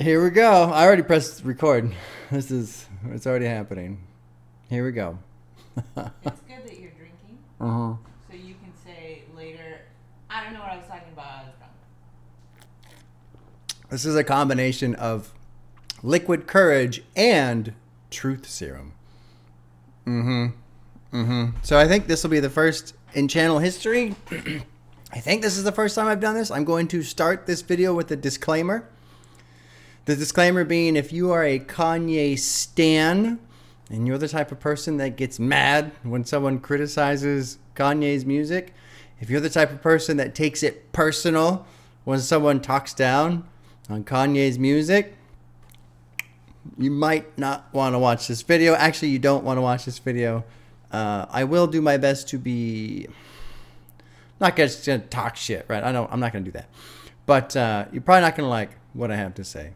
Here we go. I already pressed record. It's already happening. Here we go. It's good that you're drinking, Uh-huh. so you can say later, I don't know what I was talking about, I was drunk. This is a combination of liquid courage and truth serum. So I think this will be the first in channel history. I think this is the first time I've done this. I'm going to start this video with a disclaimer. The disclaimer being, if you are a Kanye stan and you're the type of person that gets mad when someone criticizes Kanye's music, if you're the type of person that takes it personal when someone talks down on Kanye's music, you might not want to watch this video. Actually, you don't want to watch this video. I will do my best to be not just gonna talk shit, right? I'm not gonna do that. But you're probably not gonna like what I have to say.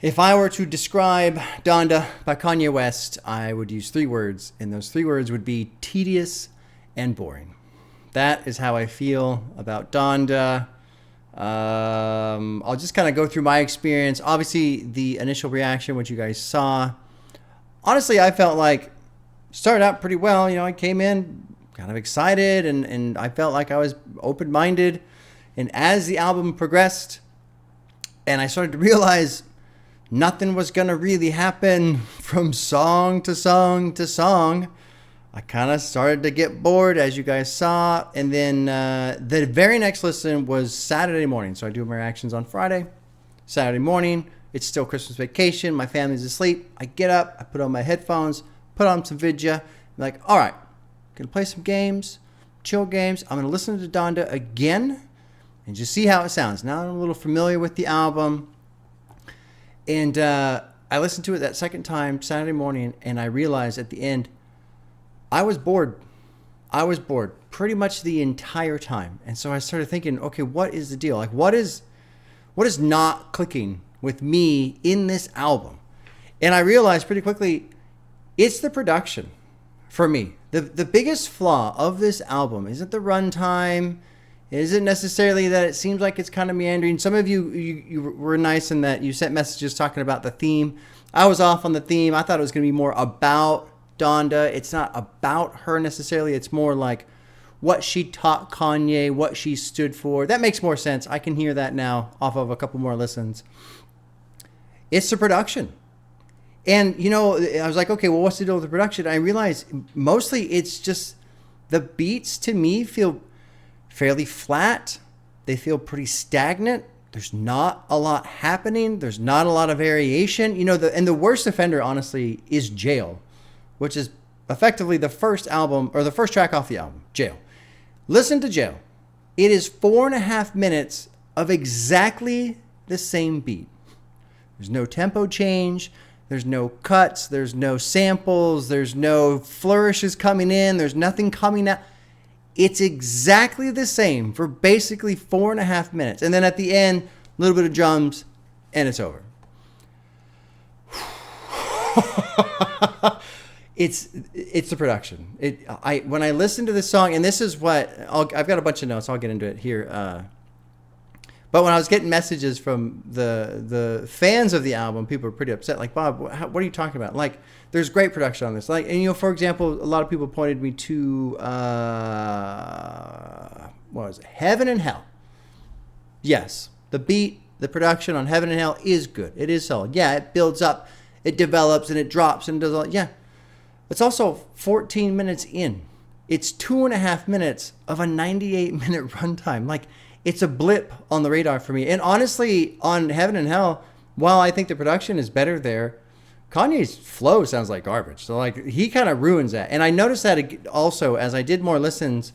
If I were to describe Donda by Kanye West, I would use 3 words, and those 3 words would be tedious and boring. That is how I feel about Donda. I'll just kind of go through my experience. Obviously, the initial reaction, which you guys saw, honestly, I felt like started out pretty well. You know, I came in kind of excited, and I felt like I was open-minded. And as the album progressed, and I started to realize nothing was going to really happen from song to song to song, I kind of started to get bored, as you guys saw. And then the very next listen was Saturday morning. So I do my reactions on Friday. Saturday morning, it's still Christmas vacation. My family's asleep. I get up, I put on my headphones, put on some vidya. I'm like, all right, gonna play some games, chill games. I'm gonna listen to Donda again and just see how it sounds. Now I'm a little familiar with the album. And I listened to it that second time Saturday morning, and I realized at the end, I was bored. I was bored pretty much the entire time. And so I started thinking, okay, what is the deal? Like, what is not clicking with me in this album? And I realized pretty quickly, it's the production for me. The biggest flaw of this album isn't the runtime. It isn't necessarily that it seems like it's kind of meandering. Some of you were nice in that you sent messages talking about the theme. I was off on the theme. I thought it was going to be more about Donda. It's not about her necessarily. It's more like what she taught Kanye, what she stood for. That makes more sense. I can hear that now off of a couple more listens. It's the production. And, you know, I was like, okay, well, what's the deal with the production? I realized mostly it's just the beats to me feel fairly flat. They feel pretty stagnant. There's not a lot happening. There's not a lot of variation. You know, the worst offender, honestly, is Jail, which is effectively the first album or the first track off the album, Jail. Listen to Jail. It is 4.5 minutes of exactly the same beat. There's no tempo change. There's no cuts. There's no samples. There's no flourishes coming in. There's nothing coming out. It's exactly the same for basically 4.5 minutes. And then at the end, a little bit of drums, and it's over. It's the production. When I listen to this song, and this is what I've got a bunch of notes. I'll get into it here. But when I was getting messages from the fans of the album, people were pretty upset. Like, Bob, what are you talking about? Like, there's great production on this. Like, and you know, for example, a lot of people pointed me to what was it? Heaven and Hell. Yes, the beat, the production on Heaven and Hell is good. It is solid. Yeah, it builds up, it develops, and it drops, and does all. Yeah, it's also 14 minutes in. It's 2.5 minutes of a 98-minute runtime. Like, it's a blip on the radar for me. And honestly, on Heaven and Hell, while I think the production is better there, Kanye's flow sounds like garbage. So, like, he kind of ruins that. And I noticed that also as I did more listens,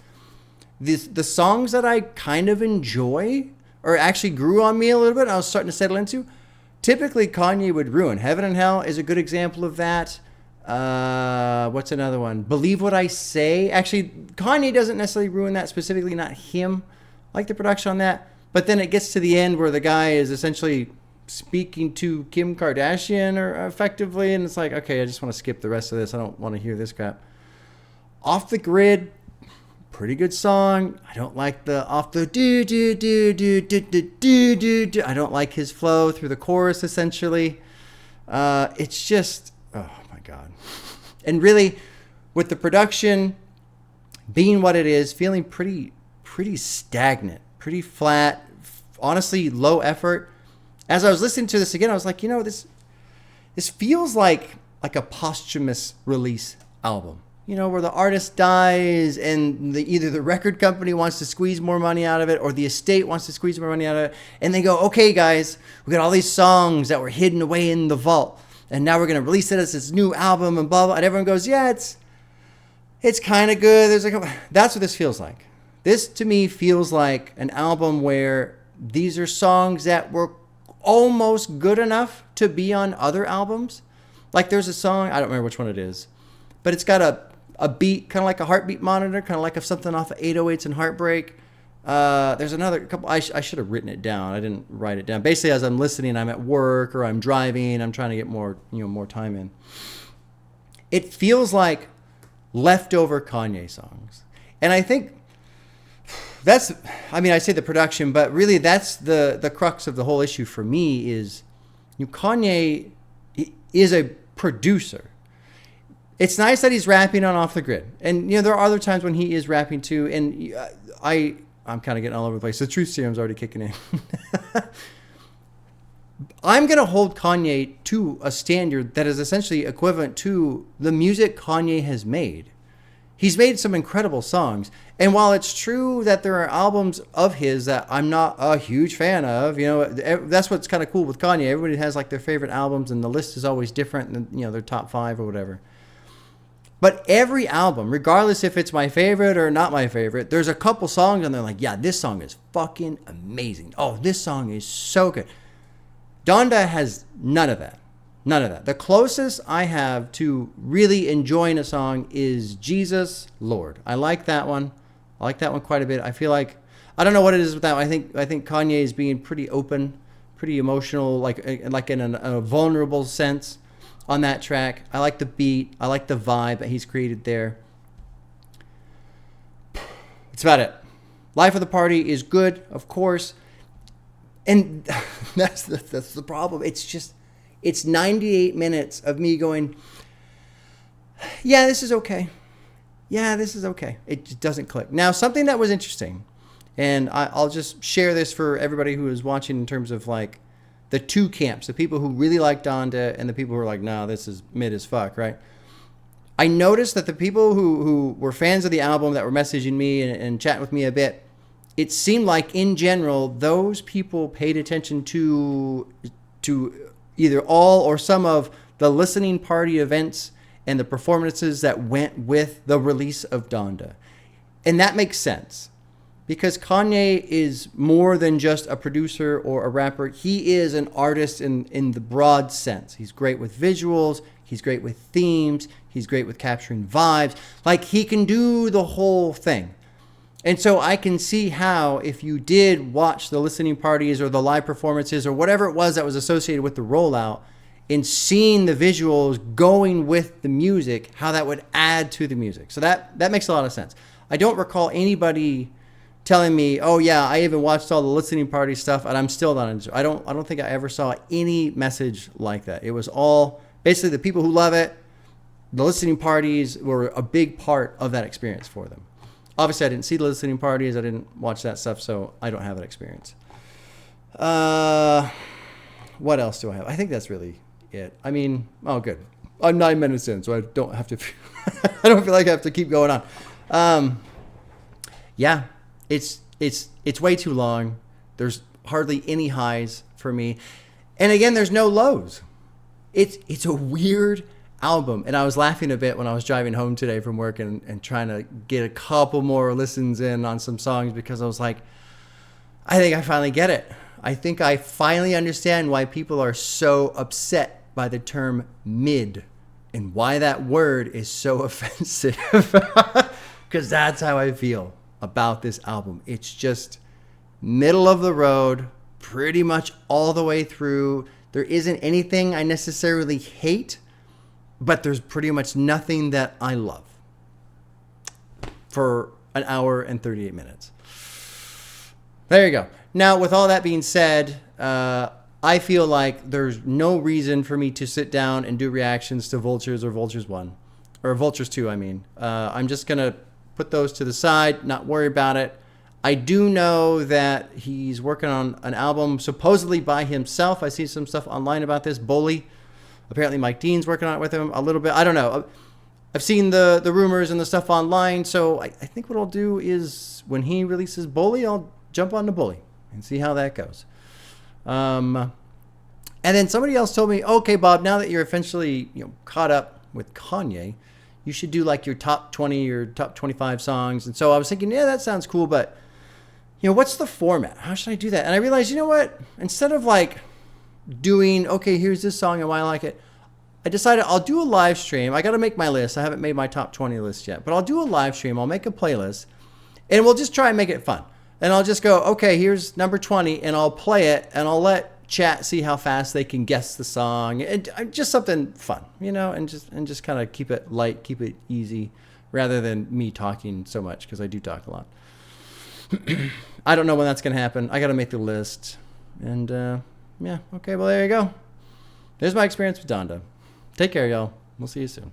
the songs that I kind of enjoy or actually grew on me a little bit, and I was starting to settle into, typically Kanye would ruin. Heaven and Hell is a good example of that. What's another one? Believe What I Say. Actually, Kanye doesn't necessarily ruin that specifically, not him. I like the production on that. But then it gets to the end where the guy is essentially speaking to Kim Kardashian or effectively, and it's like, okay, I just want to skip the rest of this. I don't want to hear this crap. Off the Grid, pretty good song. I don't like the off the do do do do do do do do do. I don't like his flow through the chorus essentially. It's just, oh my God. And really, with the production being what it is, feeling pretty stagnant, pretty flat, honestly low effort. As I was listening to this again, I was like, this feels like a posthumous release album. Where the artist dies and either the record company wants to squeeze more money out of it or the estate wants to squeeze more money out of it. And they go, okay, guys, we got all these songs that were hidden away in the vault. And now we're going to release it as this new album and blah, blah. And everyone goes, yeah, it's kind of good. That's what this feels like. This, to me, feels like an album where these are songs that were almost good enough to be on other albums. Like there's a song, I don't remember which one it is, but it's got a beat, kind of like a heartbeat monitor, kind of like something off of 808s and Heartbreak. There's another couple, I should have written it down. I didn't write it down. Basically, as I'm listening, I'm at work or I'm driving, I'm trying to get more time in. It feels like leftover Kanye songs. And I think I say the production, but really that's the crux of the whole issue for me is Kanye is a producer. It's nice that he's rapping on Off the Grid. And, there are other times when he is rapping too. And I'm kind of getting all over the place. The truth serum's already kicking in. I'm going to hold Kanye to a standard that is essentially equivalent to the music Kanye has made. He's made some incredible songs. And while it's true that there are albums of his that I'm not a huge fan of, that's what's kind of cool with Kanye. Everybody has like their favorite albums and the list is always different than, their top 5 or whatever. But every album, regardless if it's my favorite or not my favorite, there's a couple songs on there like, yeah, this song is fucking amazing. Oh, this song is so good. Donda has none of that. None of that. The closest I have to really enjoying a song is Jesus Lord. I like that one. I like that one quite a bit. I feel like, I don't know what it is with that one. I think Kanye is being pretty open, pretty emotional, like in a vulnerable sense on that track. I like the beat. I like the vibe that he's created there. That's about it. Life of the Party is good, of course. And that's the problem. It's 98 minutes of me going, yeah, this is okay. Yeah, this is okay. It just doesn't click. Now, something that was interesting, and I'll just share this for everybody who is watching in terms of like the two camps, the people who really like Donda and the people who are like, no, this is mid as fuck, right? I noticed that the people who were fans of the album that were messaging me and chatting with me a bit, it seemed like in general, those people paid attention to either all or some of the listening party events and the performances that went with the release of Donda. And that makes sense. Because Kanye is more than just a producer or a rapper. He is an artist in the broad sense. He's great with visuals. He's great with themes. He's great with capturing vibes. Like, he can do the whole thing. And so I can see how if you did watch the listening parties or the live performances or whatever it was that was associated with the rollout, in seeing the visuals going with the music, how that would add to the music. So that makes a lot of sense. I don't recall anybody telling me, oh yeah, I even watched all the listening party stuff and I'm still not into it. I don't think I ever saw any message like that. It was all basically the people who love it. The listening parties were a big part of that experience for them. Obviously, I didn't see the listening parties. I didn't watch that stuff, so I don't have that experience. What else do I have? I think that's really it. I mean, oh, good. I'm 9 minutes in, so I don't have to. I don't feel like I have to keep going on. Yeah, it's way too long. There's hardly any highs for me, and again, there's no lows. It's a weird album, and I was laughing a bit when I was driving home today from work and trying to get a couple more listens in on some songs because I was like, I think I finally get it. I think I finally understand why people are so upset by the term mid and why that word is so offensive. Because that's how I feel about this album. It's just middle of the road, pretty much all the way through. There isn't anything I necessarily hate, but there's pretty much nothing that I love. For an hour and 38 minutes. There you go. Now, with all that being said, I feel like there's no reason for me to sit down and do reactions to Vultures or Vultures 1. Or Vultures 2, I mean. I'm just going to put those to the side, not worry about it. I do know that he's working on an album supposedly by himself. I see some stuff online about this. Bully. Apparently Mike Dean's working on it with him a little bit. I don't know. I've seen the rumors and the stuff online. So I think what I'll do is when he releases Bully, I'll jump on the Bully and see how that goes. And then somebody else told me, okay, Bob, now that you're eventually caught up with Kanye, you should do like your top 20 or top 25 songs. And so I was thinking, yeah, that sounds cool, but what's the format? How should I do that? And I realized, you know what? Instead of like doing, okay, here's this song and why I like it, I decided I'll do a live stream. I got to make my list. I haven't made my top 20 list yet, but I'll do a live stream. I'll make a playlist and we'll just try and make it fun. And I'll just go, okay, here's number 20 and I'll play it and I'll let chat see how fast they can guess the song, and just something fun, and just kind of keep it light, keep it easy, rather than me talking so much, because I do talk a lot. I don't know when that's gonna happen. I gotta make the list, and yeah, okay, well there you go. There's my experience with Donda. Take care, y'all. We'll see you soon.